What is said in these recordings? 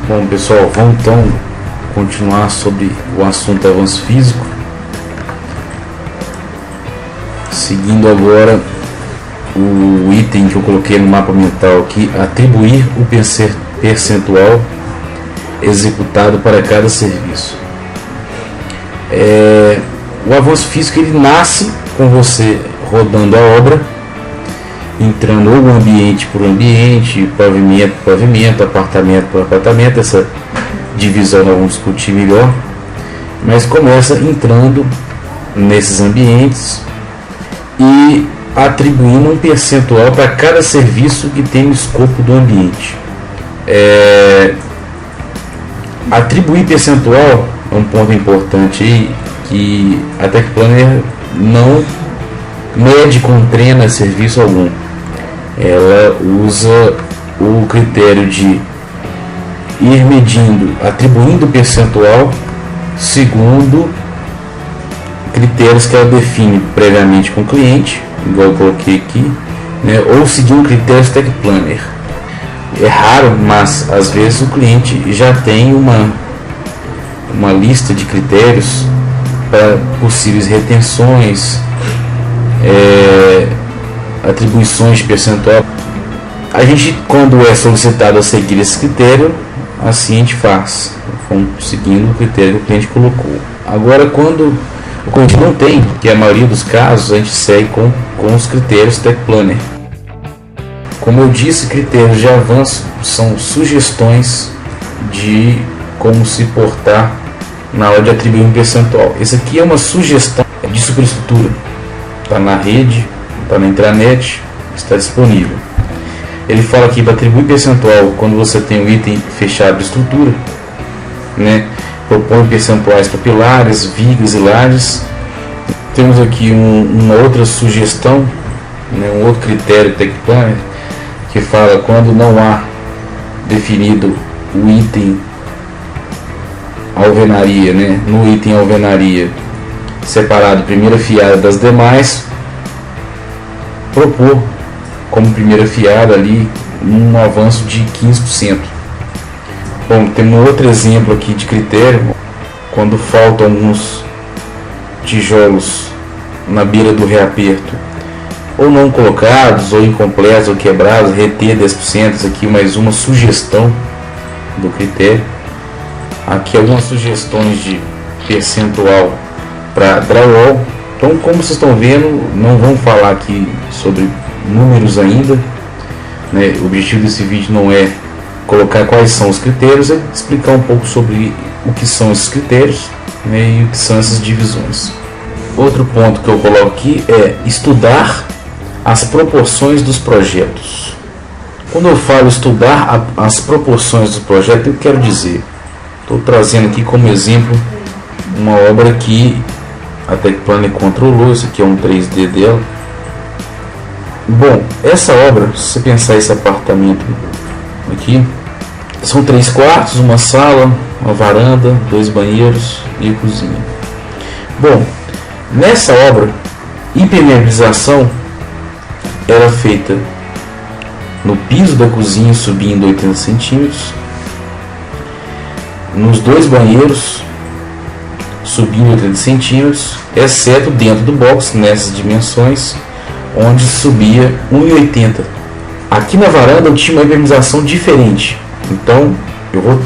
Bom, pessoal, vamos então continuar sobre o assunto avanço físico, seguindo agora o item que eu coloquei no mapa mental aqui: atribuir o percentual executado para cada serviço. O avanço físico ele nasce com você rodando a obra, entrando ou ambiente por ambiente, pavimento por pavimento, apartamento por apartamento. Essa divisão nós vamos discutir melhor, mas começa entrando nesses ambientes e atribuindo um percentual para cada serviço que tem no escopo do ambiente. Atribuir percentual é um ponto importante aí, que a Tech Planner não mede com treina serviço algum. Ela usa o critério de ir medindo, atribuindo percentual segundo critérios que ela define previamente com o cliente, igual eu coloquei aqui, né, ou seguindo critérios Tech Planner. É raro, mas às vezes o cliente já tem uma lista de critérios para possíveis retenções, atribuições de percentual. A gente, quando é solicitado a seguir esse critério, assim a gente faz, seguindo o critério que o cliente colocou. Agora, quando o cliente não tem, que é a maioria dos casos, a gente segue com os critérios Tech Planner. Como eu disse, critérios de avanço são sugestões de como se portar na hora de atribuir um percentual. Esse aqui é uma sugestão de superestrutura, está na rede, está na intranet, está disponível. Ele fala aqui para atribuir percentual quando você tem o item fechado de estrutura, né? Propõe percentuais para pilares, vigas e lajes. Temos aqui uma outra sugestão, né? Um outro critério Tech Planner que fala quando não há definido o item alvenaria, né? No item alvenaria separado primeira fiada das demais, propor como primeira fiada ali um avanço de 15%. Bom, tem um outro exemplo aqui de critério, quando faltam alguns tijolos na beira do reaperto, ou não colocados, ou incompletos, ou quebrados, reter 10%. Isso aqui mais uma sugestão do critério. Aqui algumas sugestões de percentual para drywall. Então, como vocês estão vendo, não vamos falar aqui sobre números ainda, né? O objetivo desse vídeo não é colocar quais são os critérios, é explicar um pouco sobre o que são esses critérios, né? E o que são essas divisões. Outro ponto que eu coloco aqui é estudar as proporções dos projetos. Quando eu falo estudar as proporções do projeto, eu quero dizer, estou trazendo aqui como exemplo uma obra que a Tech Planner controlou. Isso aqui é um 3D dela. Bom, essa obra, se você pensar esse apartamento aqui, são 3 quartos, uma sala, uma varanda, 2 banheiros e a cozinha. Bom, nessa obra, impermeabilização era feita no piso da cozinha, subindo 80 centímetros, nos 2 banheiros, subindo 80 centímetros, exceto dentro do box, nessas dimensões, onde subia 1,80. Aqui na varanda eu tinha uma impermeabilização diferente. Então,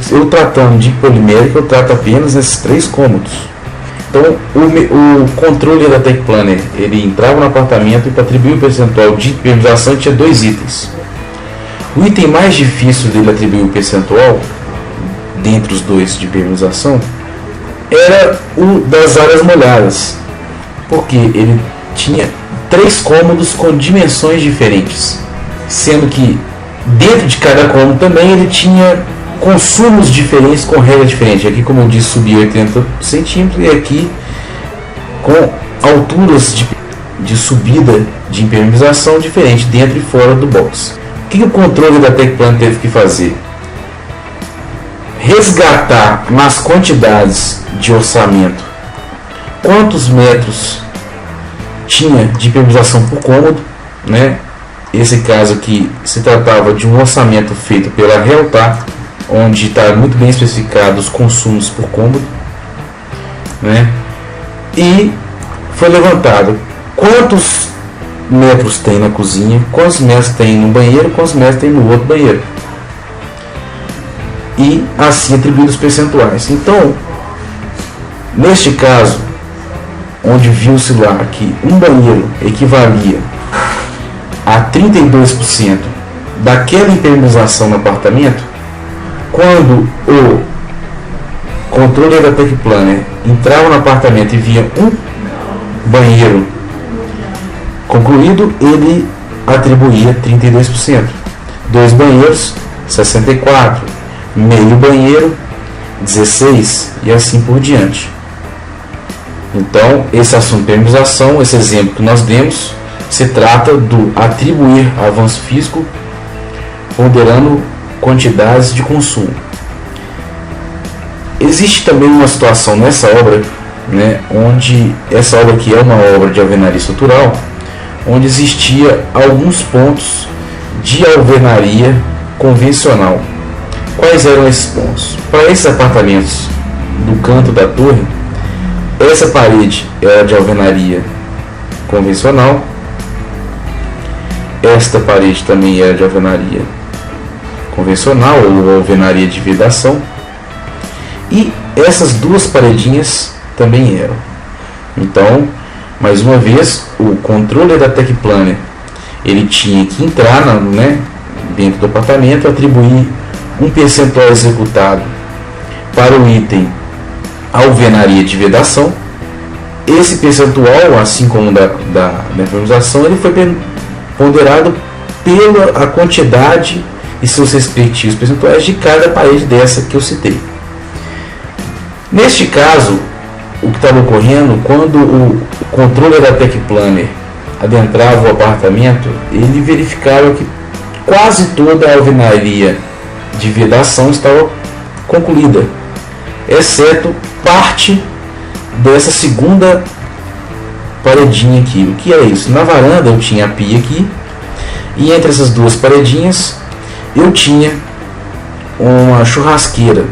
eu tratando de polimérica, eu trato apenas nesses 3 cômodos. Então, o controle da Tech Planner, ele entrava no apartamento e para atribuir o percentual de impermeabilização tinha 2 itens. O item mais difícil dele atribuir o percentual, dentre os 2 de impermeabilização, era o das áreas molhadas, porque ele tinha 3 cômodos com dimensões diferentes, sendo que dentro de cada cômodo também ele tinha consumos diferentes com regras diferentes. Aqui, como eu disse, subia 80 centímetros e aqui com alturas de subida de impermeabilização diferente dentro e fora do box. O que o controle da Tech Planner teve que fazer? Resgatar nas quantidades de orçamento quantos metros tinha de impermeabilização por cômodo, né? Esse caso aqui se tratava de um orçamento feito pela Realtar, onde está muito bem especificado os consumos por cômodo, né? E foi levantado quantos metros tem na cozinha, quantos metros tem no banheiro, quantos metros tem no outro banheiro, e assim atribuídos os percentuais. Então, neste caso, onde viu-se lá que um banheiro equivalia a 32% daquela impermeabilização no apartamento, quando o controle da Tecplanner entrava no apartamento e via um banheiro concluído, ele atribuía 32%. 2 banheiros, 64%. Meio banheiro, 16%, e assim por diante. Então, esse assunto de permeabilização, esse exemplo que nós demos, se trata do atribuir avanço físico ponderando quantidades de consumo. Existe também uma situação nessa obra, né, onde essa obra aqui é uma obra de alvenaria estrutural, onde existia alguns pontos de alvenaria convencional. Quais eram esses pontos? Para esses apartamentos do canto da torre, essa parede era de alvenaria convencional, esta parede também era de alvenaria convencional ou alvenaria de vedação, e essas duas paredinhas também eram. Então, mais uma vez, o controle da Tecplanner, ele tinha que entrar dentro do apartamento, atribuir um percentual executado para o item alvenaria de vedação. Esse percentual, assim como da impermeabilização, ele foi ponderado pela a quantidade e seus respectivos percentuais de cada parede dessa que eu citei. Neste caso, o que estava ocorrendo, quando o controle da Tecplanner adentrava o apartamento, ele verificava que quase toda a alvenaria de vedação estava concluída, exceto parte dessa segunda paredinha aqui. O que é isso? Na varanda eu tinha a pia aqui, e entre essas duas paredinhas eu tinha uma churrasqueira,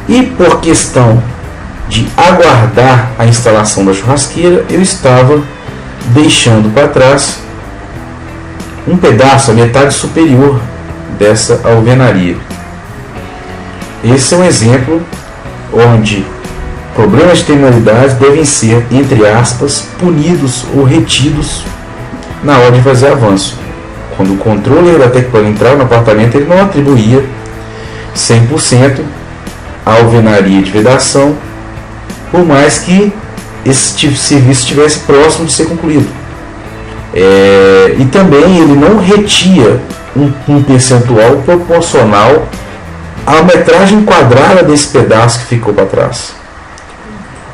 e por questão de aguardar a instalação da churrasqueira, eu estava deixando para trás um pedaço, a metade superior dessa alvenaria. Esse é um exemplo onde problemas de terminalidade devem ser, entre aspas, punidos ou retidos na hora de fazer avanço. Quando o controle da Tecplanner entrava no apartamento, ele não atribuía 100% a alvenaria de vedação, por mais que esse tipo de serviço estivesse próximo de ser concluído. E também ele não retia um percentual proporcional à metragem quadrada desse pedaço que ficou para trás.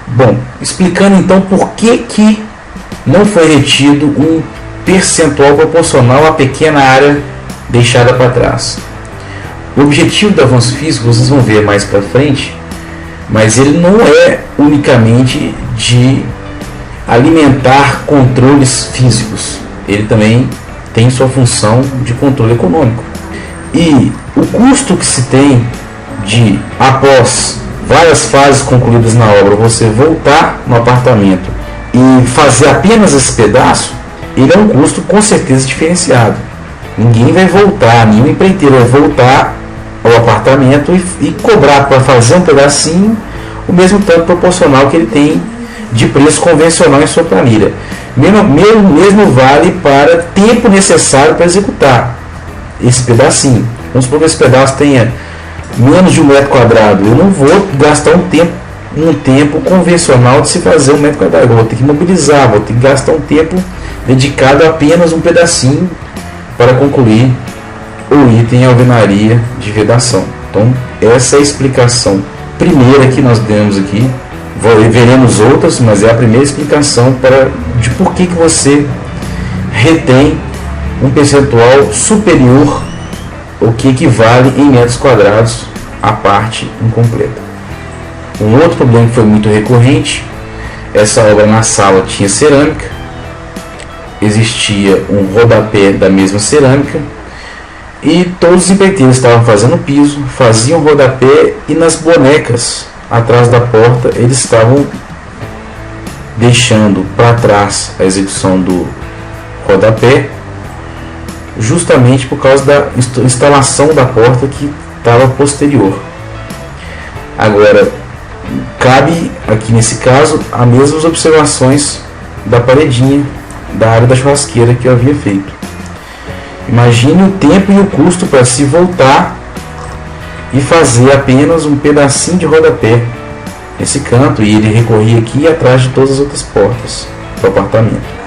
Bom, explicando então por que não foi retido um percentual proporcional à pequena área deixada para trás. O objetivo do avanço físico, vocês vão ver mais para frente, mas ele não é unicamente de alimentar controles físicos, ele também tem sua função de controle econômico. E o custo que se tem de, após várias fases concluídas na obra, você voltar no apartamento e fazer apenas esse pedaço, ele é um custo com certeza diferenciado. Ninguém vai voltar, nenhum empreiteiro vai voltar ao apartamento e cobrar para fazer um pedacinho o mesmo tanto proporcional que ele tem de preço convencional em sua planilha. Mesmo vale para tempo necessário para executar esse pedacinho. Vamos supor que esse pedaço tenha menos de 1 metro quadrado. Eu não vou gastar um tempo convencional de se fazer 1 metro quadrado. Eu vou ter que mobilizar, vou ter que gastar um tempo dedicado a apenas um pedacinho para concluir o item alvenaria de vedação. Então, essa é a explicação primeira que nós demos aqui. Veremos outras, mas é a primeira explicação de por que você retém um percentual superior ao que equivale em metros quadrados à parte incompleta. Um outro problema que foi muito recorrente: essa obra na sala tinha cerâmica, existia um rodapé da mesma cerâmica, E todos os empreiteiros estavam fazendo o piso, faziam rodapé, e nas bonecas atrás da porta eles estavam deixando para trás a execução do rodapé, justamente por causa da instalação da porta que estava posterior. Agora, cabe aqui nesse caso as mesmas observações da paredinha da área da churrasqueira que eu havia feito. Imagine o tempo e o custo para se voltar e fazer apenas um pedacinho de rodapé nesse canto, e ele recorria aqui atrás de todas as outras portas do apartamento.